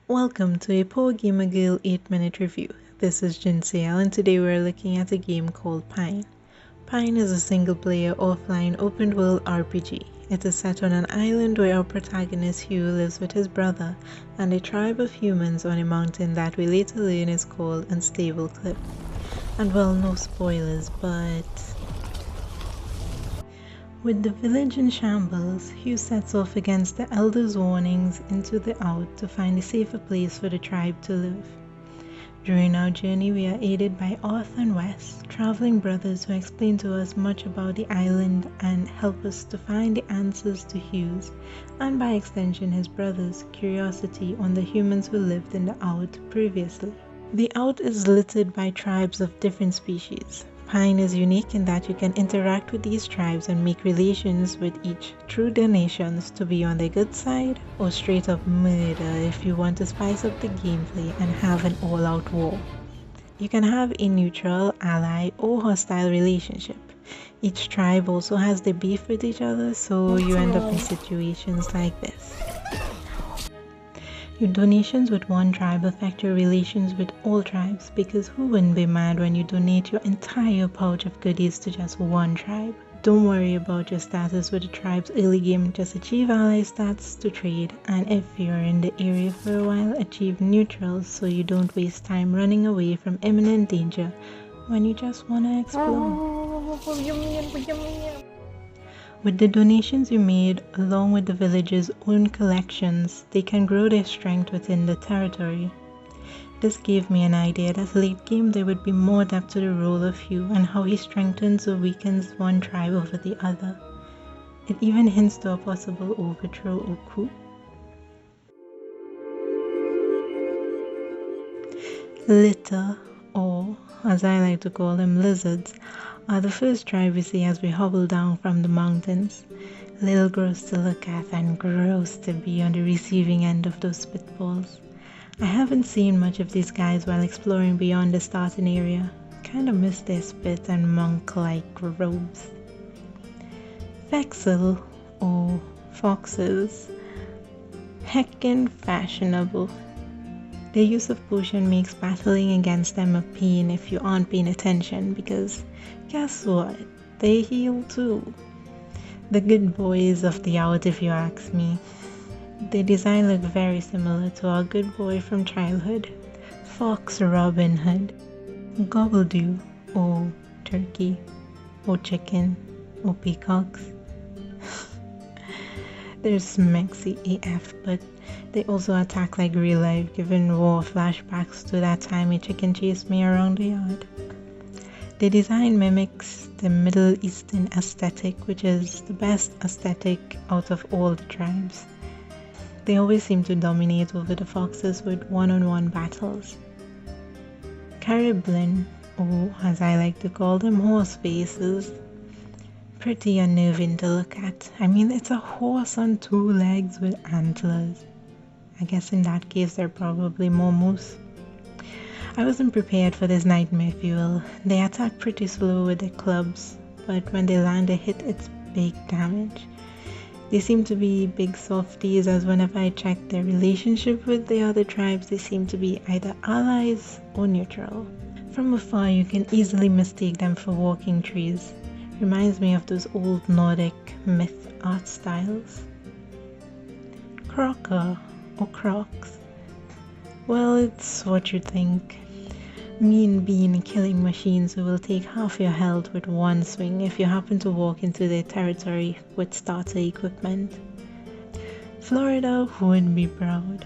Welcome to a Poor Gamer Girl 8-minute review. This is Jinsale and today we're looking at a game called Pine. Pine is a single-player, offline, open-world RPG. It is set on an island where our protagonist Hugh lives with his brother and a tribe of humans on a mountain that we later learn is called Unstable Cliff. And well, no spoilers, but... With the village in shambles, Hugh sets off against the elders' warnings into the out to find a safer place for the tribe to live. During our journey, we are aided by Arthur and Wes, traveling brothers who explain to us much about the island and help us to find the answers to Hugh's, and by extension his brother's, curiosity on the humans who lived in the out previously. The out is littered by tribes of different species. Pine is unique in that you can interact with these tribes and make relations with each through donations to be on their good side or straight up murder if you want to spice up the gameplay and have an all-out war. You can have a neutral, ally or hostile relationship. Each tribe also has their beef with each other, so you end up in situations like this. Your donations with one tribe affect your relations with all tribes, because who wouldn't be mad when you donate your entire pouch of goodies to just one tribe? Don't worry about your status with the tribe's early game, just achieve ally stats to trade, and if you're in the area for a while, achieve neutrals so you don't waste time running away from imminent danger when you just want to explore. With the donations you made, along with the village's own collections, they can grow their strength within the territory. This gave me an idea that late game there would be more depth to the role of Hugh and how he strengthens or weakens one tribe over the other. It even hints to a possible overthrow or coup. Litter, or as I like to call them, lizards, are the first tribe we see as we hobble down from the mountains. Little gross to look at and gross to be on the receiving end of those spitballs. I haven't seen much of these guys while exploring beyond the starting area. Kinda miss their spit and monk-like robes. Vexel, or foxes, heckin' fashionable. Their use of potion makes battling against them a pain if you aren't paying attention, because guess what? They heal too. The good boys of the out, if you ask me. Their design look very similar to our good boy from childhood, Fox Robin Hood. Gobbledew, or turkey, or chicken, or peacocks. They're smexy AF, but they also attack like real life, giving raw flashbacks to that time a chicken chased me around the yard. The design mimics the Middle Eastern aesthetic, which is the best aesthetic out of all the tribes. They always seem to dominate over the foxes with one-on-one battles. Cariblin, or as I like to call them, horse faces. Pretty unnerving to look at. I mean, it's a horse on two legs with antlers. I guess in that case they're probably more moose. I wasn't prepared for this nightmare fuel. They attack pretty slow with their clubs, but when they land a hit, it's big damage. They seem to be big softies, as whenever I check their relationship with the other tribes, they seem to be either allies or neutral. From afar, you can easily mistake them for walking trees. Reminds me of those old Nordic myth art styles. Crocker, or Crocs. Well, it's what you think. Mean bean killing machines who will take half your health with one swing if you happen to walk into their territory with starter equipment. Florida would be proud.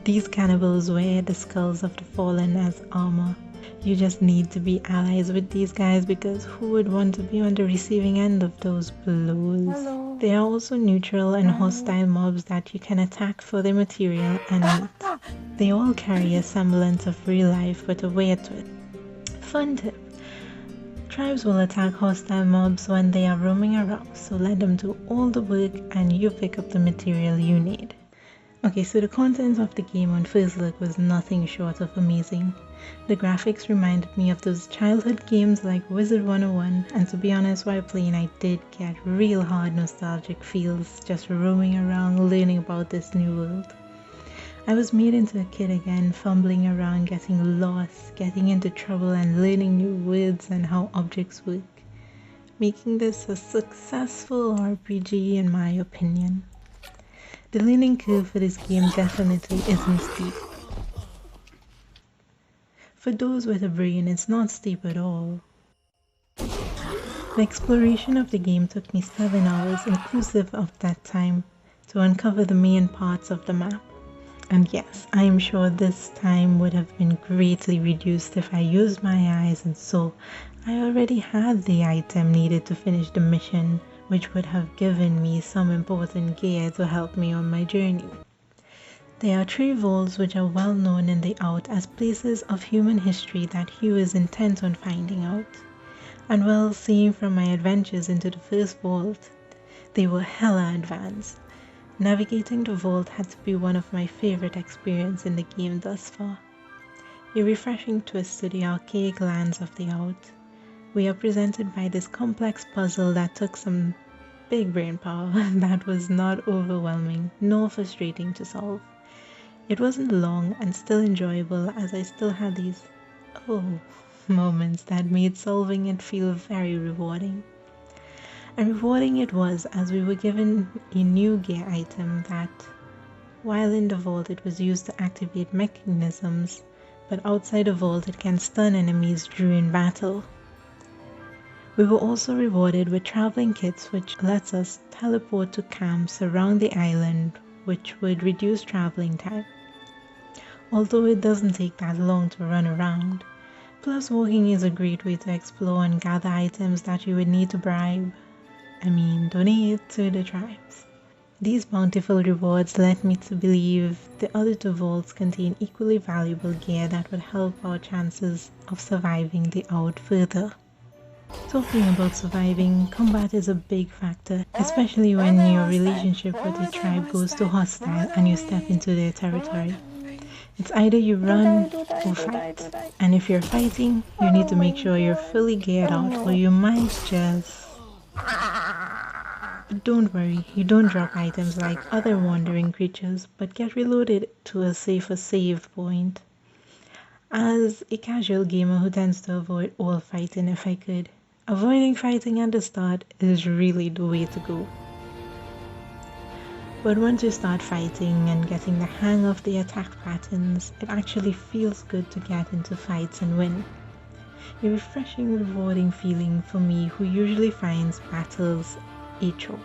These cannibals wear the skulls of the fallen as armor. You just need to be allies with these guys, because who would want to be on the receiving end of those blows? Hello. They are also neutral and hostile mobs that you can attack for their material and meat. They all carry a semblance of real life with a weird twist. Fun tip. Tribes will attack hostile mobs when they are roaming around, so let them do all the work and you pick up the material you need. Okay, so the contents of the game on first look was nothing short of amazing. The graphics reminded me of those childhood games like Wizard 101, and to be honest, while playing I did get real hard nostalgic feels just roaming around learning about this new world. I was made into a kid again, fumbling around, getting lost, getting into trouble, and learning new words and how objects work, making this a successful RPG in my opinion. The learning curve for this game definitely isn't steep. For those with a brain, it's not steep at all. The exploration of the game took me 7 hours inclusive of that time to uncover the main parts of the map. And yes, I am sure this time would have been greatly reduced if I used my eyes and saw I already had the item needed to finish the mission, which would have given me some important gear to help me on my journey. There are 3 vaults which are well known in the Out as places of human history that Hugh is intent on finding out. And well, seeing from my adventures into the first vault, they were hella advanced. Navigating the vault had to be one of my favorite experiences in the game thus far. A refreshing twist to the archaic lands of the Out. We are presented by this complex puzzle that took some big brain power that was not overwhelming nor frustrating to solve. It wasn't long and still enjoyable as I still had these moments that made solving it feel very rewarding. And rewarding it was as we were given a new gear item that, while in the vault it was used to activate mechanisms, but outside the vault it can stun enemies during battle. We were also rewarded with traveling kits which lets us teleport to camps around the island, which would reduce traveling time. Although it doesn't take that long to run around. Plus walking is a great way to explore and gather items that you would need to donate to the tribes. These bountiful rewards led me to believe the other 2 vaults contain equally valuable gear that would help our chances of surviving the Out further. Talking about surviving, combat is a big factor, especially when your relationship with a tribe goes to hostile and you step into their territory. It's either you run or fight, and if you're fighting, you need to make sure you're fully geared out or you might just... But don't worry, you don't drop items like other wandering creatures, but get reloaded to a safer save point. As a casual gamer who tends to avoid all fighting if I could, avoiding fighting at the start is really the way to go. But once you start fighting and getting the hang of the attack patterns, it actually feels good to get into fights and win. A refreshing, rewarding feeling for me who usually finds battles a chore.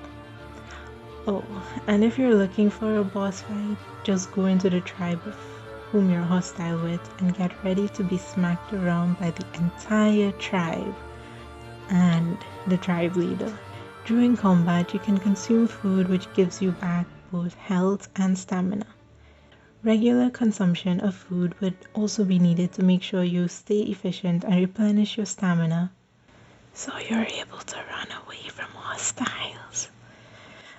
Oh, and if you're looking for a boss fight, just go into the tribe of whom you're hostile with and get ready to be smacked around by the entire tribe and the tribe leader. During combat, you can consume food which gives you back both health and stamina. Regular consumption of food would also be needed to make sure you stay efficient and replenish your stamina so you're able to run away from hostiles.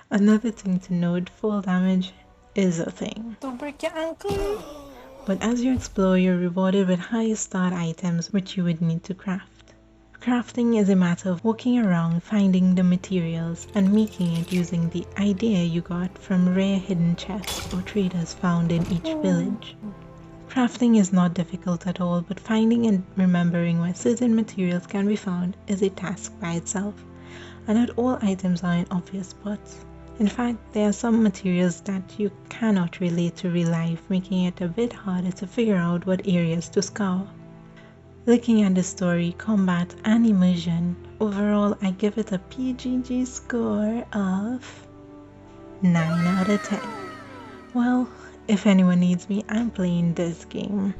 Another thing to note, fall damage is a thing. Don't break your ankle! But as you explore, you're rewarded with high start items which you would need to craft. Crafting is a matter of walking around, finding the materials, and making it using the idea you got from rare hidden chests or traders found in each village. Crafting is not difficult at all, but finding and remembering where certain materials can be found is a task by itself, and not all items are in obvious spots. In fact, there are some materials that you cannot relate to real life, making it a bit harder to figure out what areas to scour. Looking at the story, combat, and immersion, overall I give it a PGG score of 9 out of 10. Well, if anyone needs me, I'm playing this game.